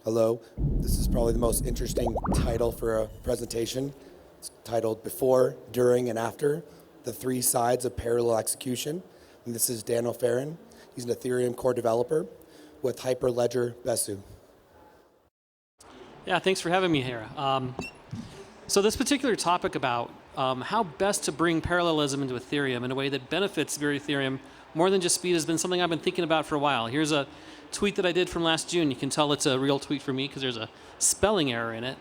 Hello. This is probably the most interesting title for a presentation. It's titled Before, During, and After, the Three Sides of Parallel Execution. And this is Danno Ferrin. He's an Ethereum core developer with Hyperledger Besu. Yeah, thanks for having me here. So this particular topic about how best to bring parallelism into Ethereum in a way that benefits Ethereum more than just speed has been something I've been thinking about for a while. Here's a tweet that I did from last June. You can tell it's a real tweet for me because there's a spelling error in it.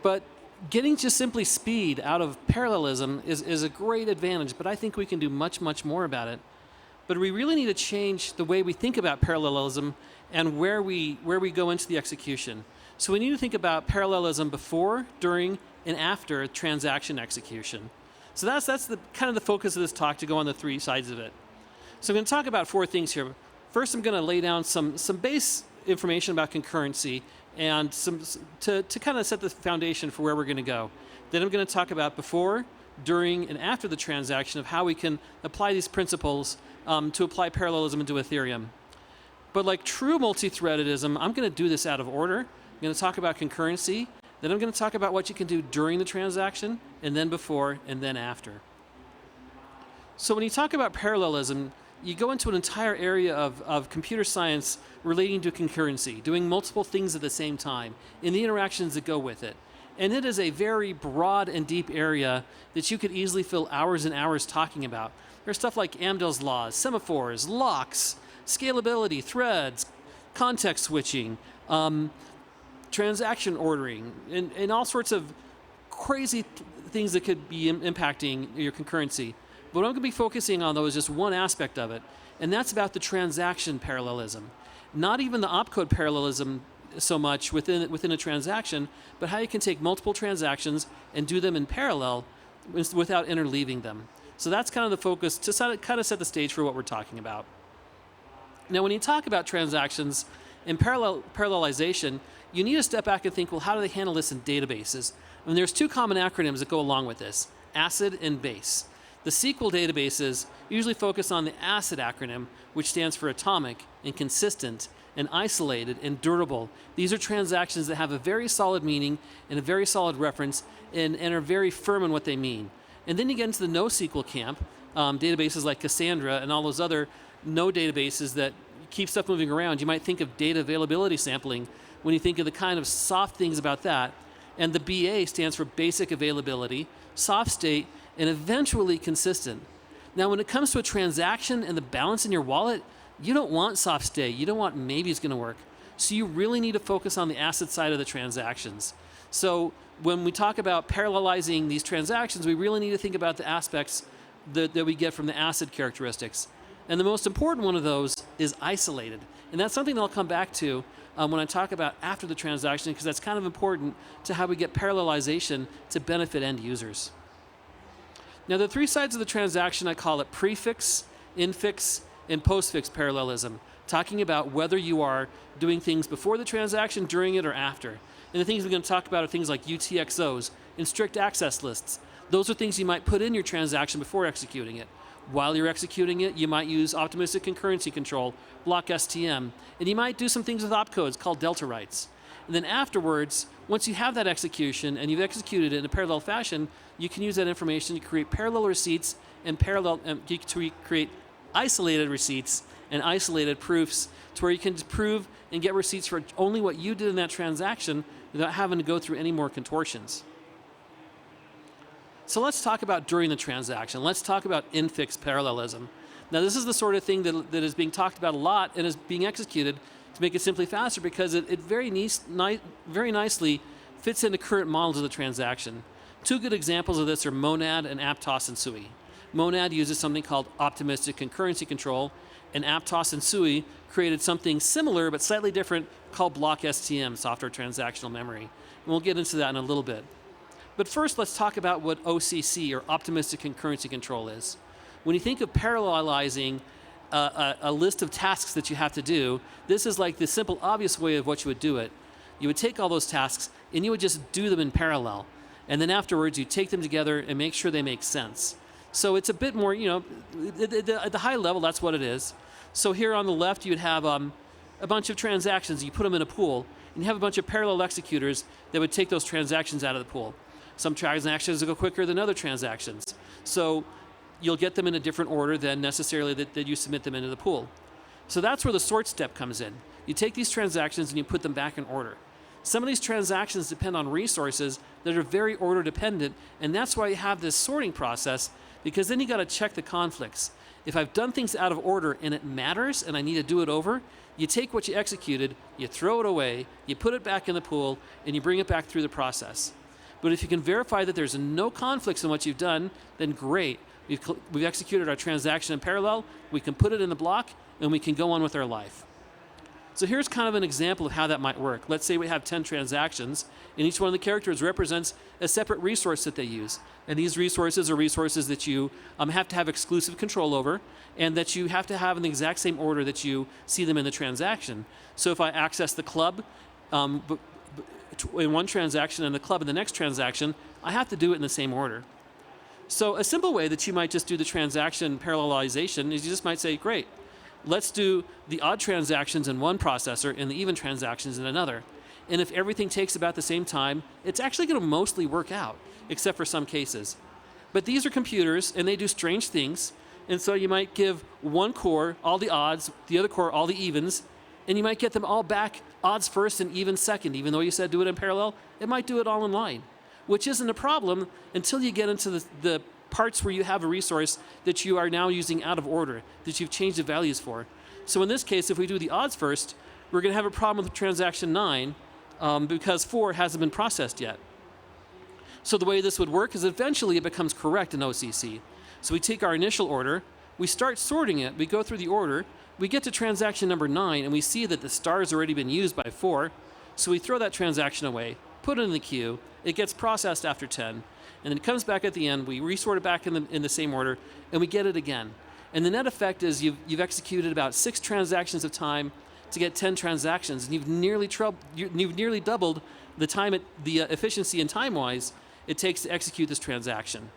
But getting just simply speed out of parallelism is a great advantage, but I think we can do much, much more about it. But we really need to change the way we think about parallelism and where we go into the execution. So we need to think about parallelism before, during, and after transaction execution. So that's the kind of the focus of this talk, to go on the three sides of it. So I'm going to talk about four things here. First, I'm going to lay down some base information about concurrency and to kind of set the foundation for where we're going to go. Then I'm going to talk about before, during, and after the transaction of how we can apply these principles to apply parallelism into Ethereum. But like true multi-threadedism, I'm going to do this out of order. I'm going to talk about concurrency, then I'm going to talk about what you can do during the transaction, and then before, and then after. So when you talk about parallelism, you go into an entire area of computer science relating to concurrency, doing multiple things at the same time, and the interactions that go with it. And it is a very broad and deep area that you could easily fill hours and hours talking about. There's stuff like Amdahl's laws, semaphores, locks, scalability, threads, context switching, transaction ordering, and all sorts of crazy things that could be impacting your concurrency. But what I'm going to be focusing on, though, is just one aspect of it, and that's about the transaction parallelism. Not even the opcode parallelism so much within a transaction, but how you can take multiple transactions and do them in parallel without interleaving them. So that's kind of the focus to kind of set the stage for what we're talking about. Now, when you talk about transactions and parallelization, you need to step back and think, well, how do they handle this in databases? I mean, there's two common acronyms that go along with this, ACID and BASE. The SQL databases usually focus on the ACID acronym, which stands for atomic and consistent and isolated and durable. These are transactions that have a very solid meaning and a very solid reference and are very firm in what they mean. And then you get into the NoSQL camp, databases like Cassandra and all those other no databases that keep stuff moving around. You might think of data availability sampling when you think of the kind of soft things about that. And the BA stands for basic availability, soft state, and eventually consistent. Now, when it comes to a transaction and the balance in your wallet, you don't want soft state. You don't want maybe it's going to work. So you really need to focus on the ACID side of the transactions. So when we talk about parallelizing these transactions, we really need to think about the aspects that we get from the ACID characteristics. And the most important one of those is isolated. And that's something that I'll come back to when I talk about after the transaction, because that's kind of important to how we get parallelization to benefit end users. Now, the three sides of the transaction, I call it prefix, infix, and postfix parallelism, talking about whether you are doing things before the transaction, during it, or after. And the things we're going to talk about are things like UTXOs and strict access lists. Those are things you might put in your transaction before executing it. While you're executing it, you might use optimistic concurrency control, block STM, and you might do some things with opcodes called delta writes. And then afterwards, once you have that execution and you've executed it in a parallel fashion, you can use that information to create parallel receipts and to create isolated receipts and isolated proofs to where you can prove and get receipts for only what you did in that transaction without having to go through any more contortions. So let's talk about during the transaction. Let's talk about infix parallelism. Now, this is the sort of thing that is being talked about a lot and is being executed to make it simply faster, because it very nicely fits into current models of the transaction. Two good examples of this are Monad and Aptos and Sui. Monad uses something called optimistic concurrency control, and Aptos and Sui created something similar but slightly different called block STM, software transactional memory. And we'll get into that in a little bit. But first, let's talk about what OCC, or optimistic concurrency control, is. When you think of parallelizing a list of tasks that you have to do, this is like the simple, obvious way of what you would do it. You would take all those tasks and you would just do them in parallel. And then afterwards, you take them together and make sure they make sense. So it's a bit more, at the high level, that's what it is. So here on the left, you'd have a bunch of transactions, you put them in a pool, and you have a bunch of parallel executors that would take those transactions out of the pool. Some transactions will go quicker than other transactions. So you'll get them in a different order than necessarily that you submit them into the pool. So that's where the sort step comes in. You take these transactions and you put them back in order. Some of these transactions depend on resources that are very order dependent, and that's why you have this sorting process, because then you got to check the conflicts. If I've done things out of order and it matters and I need to do it over, you take what you executed, you throw it away, you put it back in the pool, and you bring it back through the process. But if you can verify that there's no conflicts in what you've done, then great. We've executed our transaction in parallel, we can put it in the block, and we can go on with our life. So here's kind of an example of how that might work. Let's say we have 10 transactions, and each one of the characters represents a separate resource that they use. And these resources are resources that you have to have exclusive control over, and that you have to have in the exact same order that you see them in the transaction. So if I access the club in one transaction and the club in the next transaction, I have to do it in the same order. So a simple way that you might just do the transaction parallelization is you just might say, great, let's do the odd transactions in one processor and the even transactions in another. And if everything takes about the same time, it's actually going to mostly work out, except for some cases. But these are computers, and they do strange things. And so you might give one core all the odds, the other core all the evens, and you might get them all back odds first and evens second. Even though you said do it in parallel, it might do it all in line, which isn't a problem until you get into the parts where you have a resource that you are now using out of order, that you've changed the values for. So in this case, if we do the odds first, we're going to have a problem with transaction 9 because 4 hasn't been processed yet. So the way this would work is eventually it becomes correct in OCC. So we take our initial order, we start sorting it, we go through the order, we get to transaction number 9, and we see that the star has already been used by 4, so we throw that transaction away, put it in the queue, it gets processed after 10, and then it comes back at the end, we resort it back in the same order, and we get it again. And the net effect is you've executed about 6 transactions of time to get 10 transactions, and you've nearly doubled the efficiency and time-wise it takes to execute this transaction.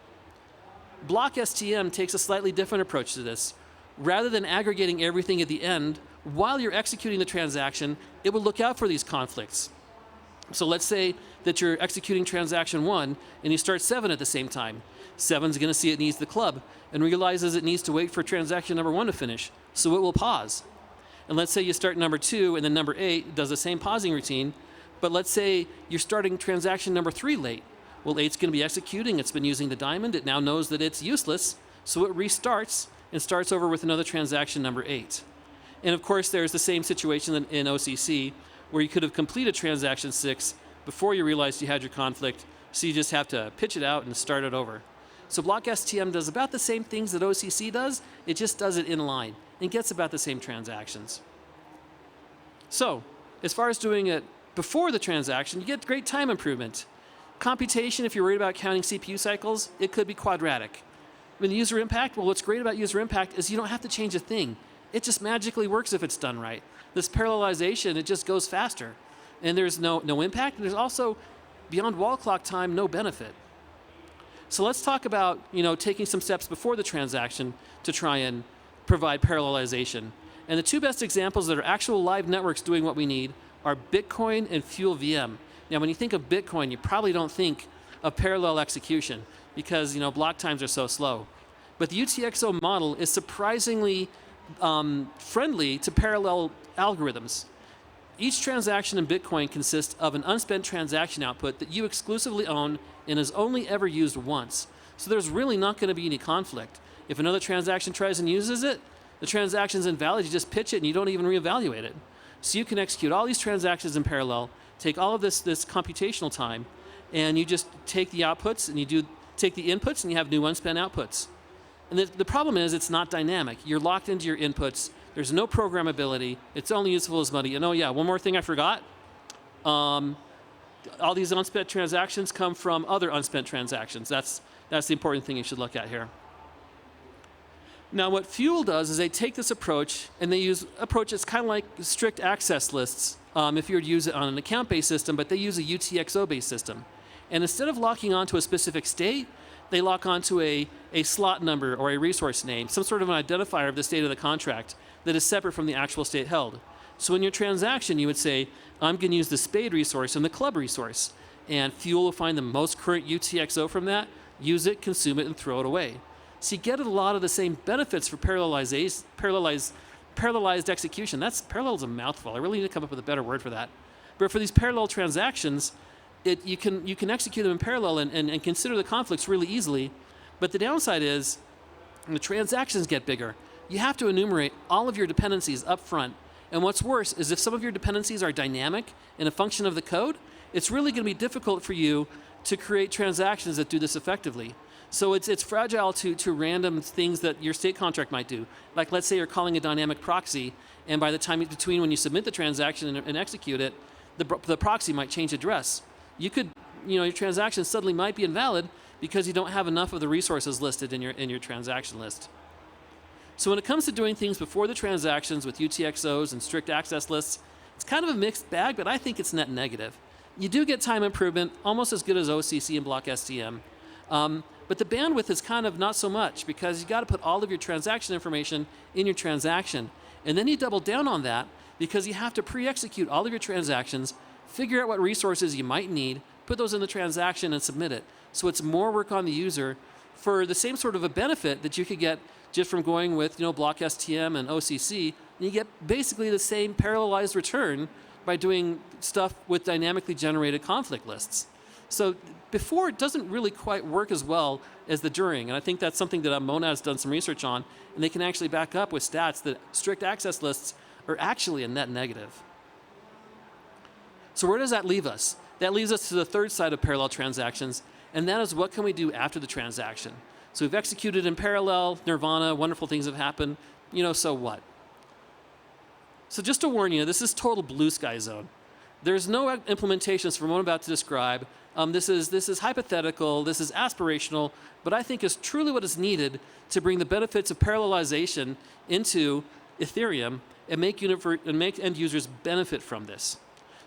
Block STM takes a slightly different approach to this. Rather than aggregating everything at the end, while you're executing the transaction, it will look out for these conflicts. So let's say that you're executing transaction 1 and you start 7 at the same time. 7's going to see it needs the club and realizes it needs to wait for transaction number 1 to finish, so it will pause. And let's say you start number 2 and then number 8 does the same pausing routine, but let's say you're starting transaction number 3 late. Well, 8's going to be executing, it's been using the diamond, it now knows that it's useless, so it restarts and starts over with another transaction number 8. And of course, there's the same situation in OCC, where you could have completed transaction 6 before you realized you had your conflict, so you just have to pitch it out and start it over. So Block STM does about the same things that OCC does, it just does it in line and gets about the same transactions. So, as far as doing it before the transaction, you get great time improvement. Computation, if you're worried about counting CPU cycles, it could be quadratic. With user impact, well, what's great about user impact is you don't have to change a thing. It just magically works if it's done right. This parallelization, it just goes faster. And there's no impact, and there's also, beyond wall clock time, no benefit. So let's talk about taking some steps before the transaction to try and provide parallelization. And the 2 best examples that are actual live networks doing what we need are Bitcoin and Fuel VM. Now, when you think of Bitcoin, you probably don't think of parallel execution because block times are so slow. But the UTXO model is surprisingly friendly to parallel algorithms. Each transaction in Bitcoin consists of an unspent transaction output that you exclusively own and is only ever used once. So there's really not going to be any conflict. If another transaction tries and uses it, the transaction's invalid, you just pitch it and you don't even reevaluate it. So you can execute all these transactions in parallel, take all of this computational time, and you just take the outputs and you take the inputs and you have new unspent outputs. And the problem is it's not dynamic. You're locked into your inputs. There's no programmability. It's only useful as money. And oh yeah, one more thing I forgot. All these unspent transactions come from other unspent transactions. That's the important thing you should look at here. Now what Fuel does is they take this approach and they use approach that's kind of like strict access lists if you were to use it on an account-based system, but they use a UTXO-based system. And instead of locking onto a specific state, they lock onto a slot number or a resource name, some sort of an identifier of the state of the contract that is separate from the actual state held. So in your transaction, you would say, I'm going to use the spade resource and the club resource. And Fuel will find the most current UTXO from that, use it, consume it, and throw it away. So you get a lot of the same benefits for parallelized execution. Parallel is a mouthful. I really need to come up with a better word for that. But for these parallel transactions, you can execute them in parallel and consider the conflicts really easily. But the downside is, when the transactions get bigger, you have to enumerate all of your dependencies up front. And what's worse is if some of your dependencies are dynamic and a function of the code, it's really going to be difficult for you to create transactions that do this effectively. So it's fragile to random things that your state contract might do. Like, let's say you're calling a dynamic proxy, and by the time between when you submit the transaction and execute it, the proxy might change address. Your transaction suddenly might be invalid because you don't have enough of the resources listed in your transaction list. So when it comes to doing things before the transactions with UTXOs and strict access lists, it's kind of a mixed bag, but I think it's net negative. You do get time improvement, almost as good as OCC and block STM. But the bandwidth is kind of not so much, because you got to put all of your transaction information in your transaction. And then you double down on that because you have to pre-execute all of your transactions, figure out what resources you might need, put those in the transaction and submit it. So it's more work on the user for the same sort of a benefit that you could get just from going with block STM and OCC. And you get basically the same parallelized return by doing stuff with dynamically generated conflict lists. So before, it doesn't really quite work as well as the during. And I think that's something that Monad's done some research on, and they can actually back up with stats that strict access lists are actually a net negative. So where does that leave us? That leaves us to the third side of parallel transactions, and that is, what can we do after the transaction? So we've executed in parallel, nirvana, wonderful things have happened, so what? So just to warn you, this is total blue sky zone. There's no implementations from what I'm about to describe. This is hypothetical, this is aspirational, but I think is truly what is needed to bring the benefits of parallelization into Ethereum and make end users benefit from this.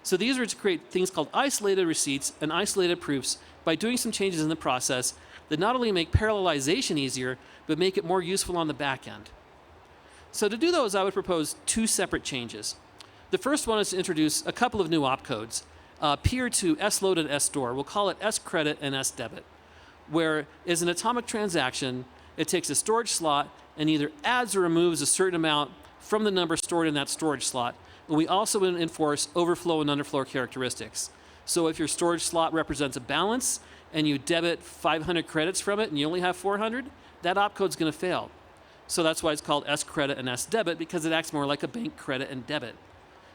So these are to create things called isolated receipts and isolated proofs by doing some changes in the process that not only make parallelization easier, but make it more useful on the back end. So to do those, I would propose two separate changes. The first one is to introduce a couple of new opcodes, peer to sload and sstore. We'll call it scredit and sdebit, where as an atomic transaction, it takes a storage slot and either adds or removes a certain amount from the number stored in that storage slot. But we also enforce overflow and underflow characteristics. So if your storage slot represents a balance and you debit 500 credits from it and you only have 400, that opcode's going to fail. So that's why it's called scredit and sdebit, because it acts more like a bank credit and debit.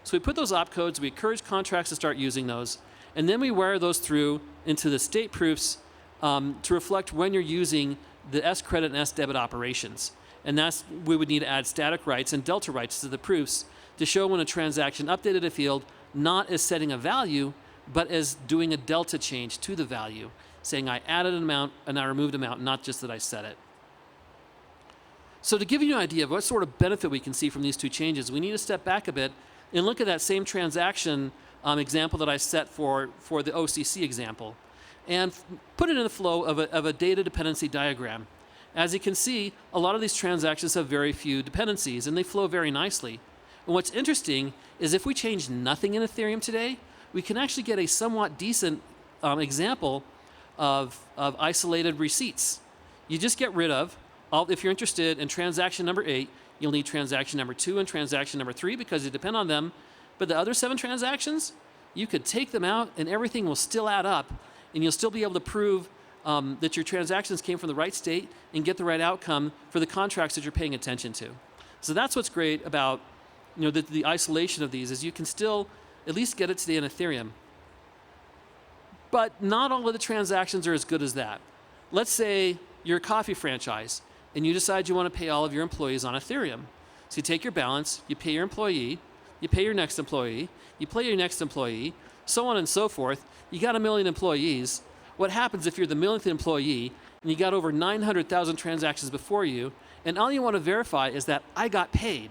So we put those opcodes, we encourage contracts to start using those, and then we wire those through into the state proofs to reflect when you're using the scredit and sdebit operations. And we would need to add static writes and delta writes to the proofs to show when a transaction updated a field, not as setting a value, but as doing a delta change to the value, saying I added an amount and I removed an amount, not just that I set it. So to give you an idea of what sort of benefit we can see from these two changes, we need to step back a bit and look at that same transaction example that I set for the OCC example, and put it in the flow of a data dependency diagram. As you can see, a lot of these transactions have very few dependencies, and they flow very nicely. And what's interesting is if we change nothing in Ethereum today, we can actually get a somewhat decent example of isolated receipts. You just get rid of, if you're interested in transaction number 8, you'll need transaction number 2 and transaction number 3 because you depend on them. But the other 7 transactions, you could take them out and everything will still add up, and you'll still be able to prove that your transactions came from the right state and get the right outcome for the contracts that you're paying attention to. So that's what's great about the isolation of these, is you can still at least get it today in Ethereum. But not all of the transactions are as good as that. Let's say you're a coffee franchise and you decide you want to pay all of your employees on Ethereum. So you take your balance, you pay your employee, you pay your next employee, you pay your next employee, so on and so forth. You got 1 million employees. What happens if you're the millionth employee and you got over 900,000 transactions before you, and all you want to verify is that I got paid?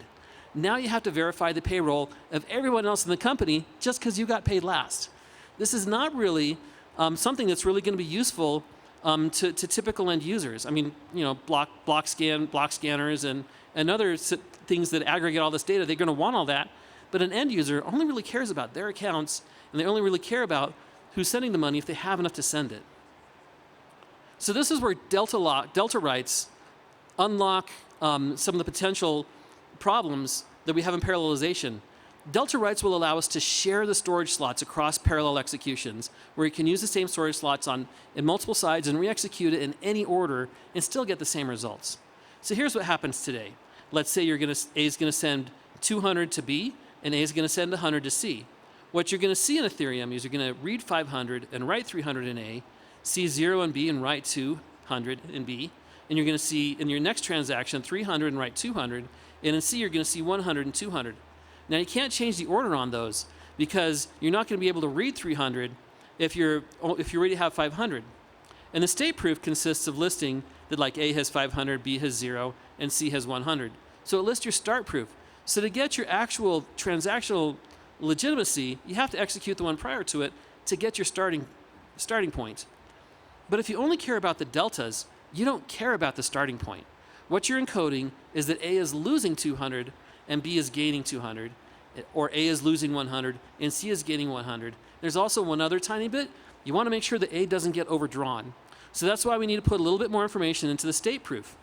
Now you have to verify the payroll of everyone else in the company just because you got paid last. This is not really something that's really going to be useful to typical end users. I mean, block scanners and other things that aggregate all this data, they're going to want all that. But an end user only really cares about their accounts, and they only really care about who's sending the money if they have enough to send it. So this is where delta writes unlock some of the potential problems that we have in parallelization. Delta writes will allow us to share the storage slots across parallel executions, where you can use the same storage slots in multiple sides and re-execute it in any order and still get the same results. So here's what happens today. Let's say A is going to send 200 to B, and A is going to send 100 to C. What you're going to see in Ethereum is you're going to read 500 and write 300 in A, see 0 in B and write 200 in B, and you're going to see in your next transaction 300 and write 200, and in C you're going to see 100 and 200. Now you can't change the order on those because you're not going to be able to read 300 if you already have 500. And the state proof consists of listing that like A has 500, B has 0, and C has 100. So it lists your start proof. So to get your actual transactional legitimacy, you have to execute the one prior to it to get your starting point. But if you only care about the deltas, you don't care about the starting point. What you're encoding is that A is losing 200 and B is gaining 200, or A is losing 100 and C is gaining 100. There's also one other tiny bit. You want to make sure that A doesn't get overdrawn. So that's why we need to put a little bit more information into the state proof.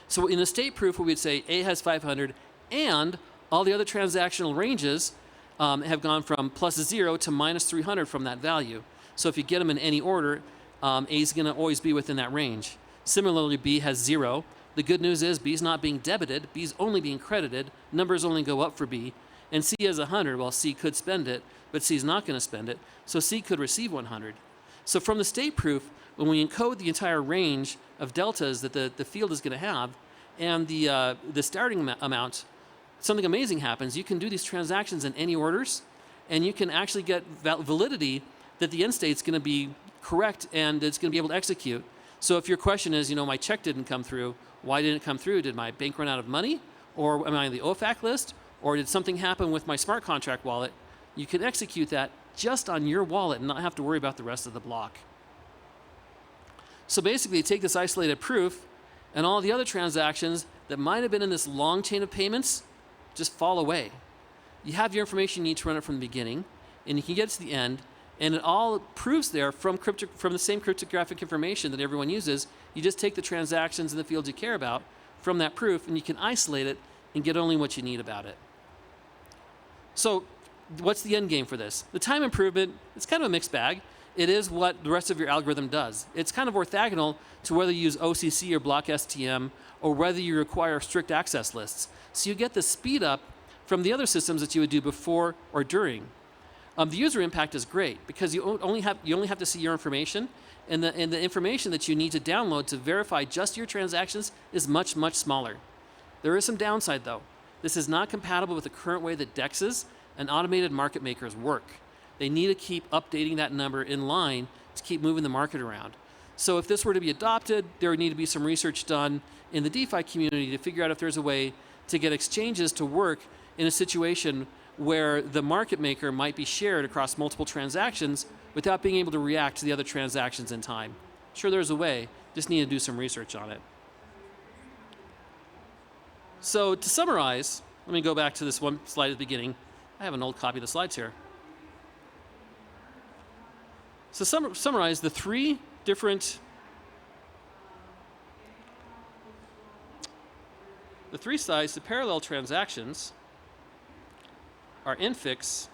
So in the state proof, we would say A has 500 and all the other transactional ranges have gone from +0 to -300 from that value. So if you get them in any order, A is going to always be within that range. Similarly, B has 0. The good news is B is not being debited. B is only being credited. Numbers only go up for B. And C has 100. Well, C could spend it, but C is not going to spend it. So C could receive 100. So from the state proof, when we encode the entire range of deltas that the field is going to have and the starting amount, something amazing happens. You can do these transactions in any orders, and you can actually get validity that the end state is going to be correct and it's going to be able to execute. So if your question is, my check didn't come through, why didn't it come through? Did my bank run out of money? Or am I on the OFAC list? Or did something happen with my smart contract wallet? You can execute that just on your wallet and not have to worry about the rest of the block. So basically, you take this isolated proof, and all the other transactions that might have been in this long chain of payments just fall away. You have your information you need to run it from the beginning, and you can get to the end, and it all proves there from the same cryptographic information that everyone uses. You just take the transactions in the fields you care about from that proof, and you can isolate it and get only what you need about it. So what's the end game for this? The time improvement, it's kind of a mixed bag. It is what the rest of your algorithm does. It's kind of orthogonal to whether you use OCC or block STM or whether you require strict access lists. So you get the speed up from the other systems that you would do before or during. The user impact is great because you only have to see your information, and the information that you need to download to verify just your transactions is much, much smaller. There is some downside though. This is not compatible with the current way that DEXs and automated market makers work. They need to keep updating that number in line to keep moving the market around. So if this were to be adopted, there would need to be some research done in the DeFi community to figure out if there's a way to get exchanges to work in a situation where the market maker might be shared across multiple transactions without being able to react to the other transactions in time. Sure, there's a way, just need to do some research on it. So to summarize, let me go back to this one slide at the beginning. I have an old copy of the slides here. So summarize the three sides to parallel transactions are infix,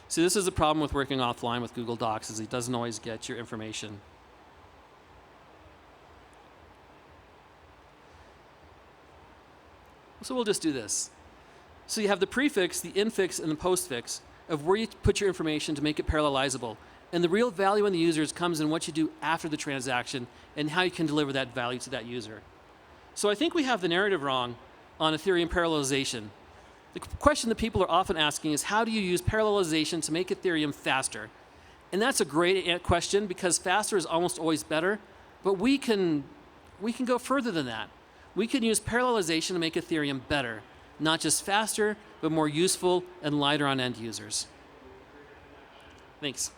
so this is a problem with working offline with Google Docs, is it doesn't always get your information. So we'll just do this. So you have the prefix, the infix, and the postfix of where you put your information to make it parallelizable. And the real value in the users comes in what you do after the transaction and how you can deliver that value to that user. So I think we have the narrative wrong on Ethereum parallelization. The question that people are often asking is, how do you use parallelization to make Ethereum faster? And that's a great question because faster is almost always better, but we can go further than that. We can use parallelization to make Ethereum better, not just faster, but more useful and lighter on end users. Thanks.